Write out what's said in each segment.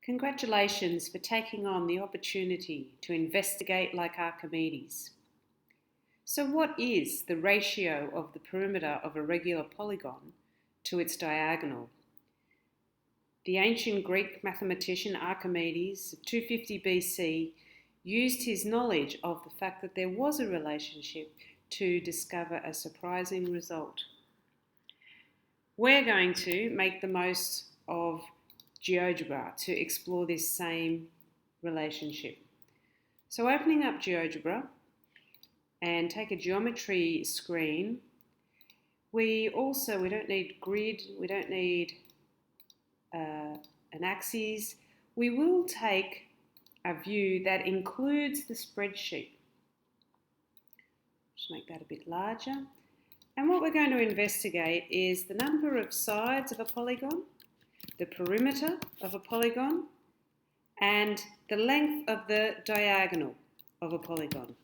Congratulations for taking on the opportunity to investigate like Archimedes. So what is the ratio of the perimeter of a regular polygon to its diagonal? The ancient Greek mathematician Archimedes of 250 BC used his knowledge of the fact that there was a relationship to discover a surprising result. We're going to make the most of Geogebra to explore this same relationship. So opening up Geogebra and take a geometry screen, we don't need grid, we don't need an axis. We will take a view that includes the spreadsheet. Just make that a bit larger. And what we're going to investigate is the number of sides of a polygon, the perimeter of a polygon, and the length of the diagonal of a polygon.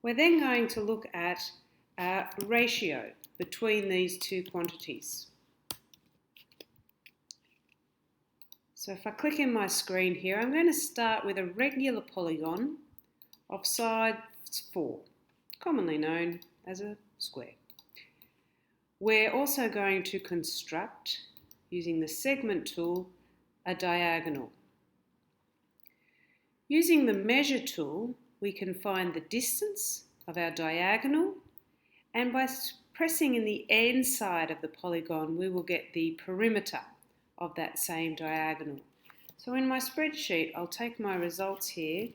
We're then going to look at a ratio between these two quantities. So if I click in my screen here, I'm going to start with a regular polygon of size 4, commonly known as a square. We're also going to construct, using the segment tool, a diagonal. Using the measure tool, we can find the distance of our diagonal, and by pressing in the end side of the polygon, we will get the perimeter of that same diagonal. So in my spreadsheet, I'll take my results here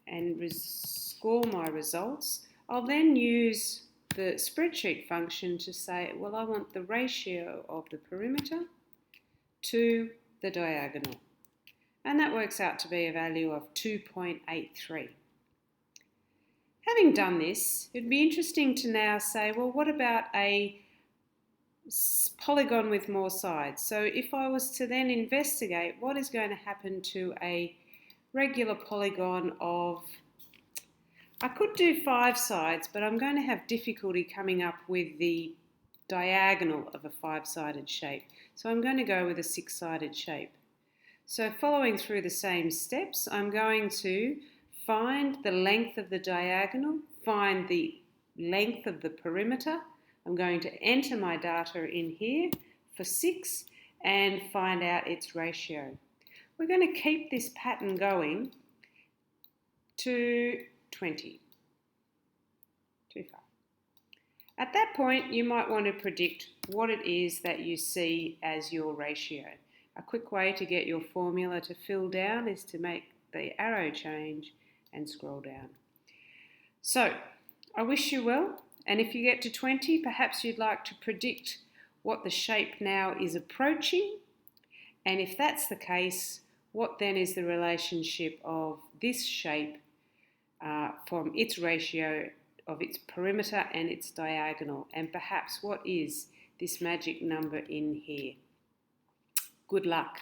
and score my results. I'll then use the spreadsheet function to say, well, I want the ratio of the perimeter to the diagonal. And that works out to be a value of 2.83. Having done this, it'd be interesting to now say, well, what about a polygon with more sides? So if I was to then investigate what is going to happen to a regular polygon of, I could do 5 sides, but I'm going to have difficulty coming up with the diagonal of a 5-sided shape. So I'm going to go with a 6-sided shape. So following through the same steps, I'm going to find the length of the diagonal, find the length of the perimeter. I'm going to enter my data in here for 6 and find out its ratio. We're going to keep this pattern going to 20. Too far. At that point, you might want to predict what it is that you see as your ratio. A quick way to get your formula to fill down is to make the arrow change and scroll down. So, I wish you well, and if you get to 20, perhaps you'd like to predict what the shape now is approaching, and if that's the case, what then is the relationship of this shape from its ratio of its perimeter and its diagonal, and perhaps what is this magic number in here. Good luck.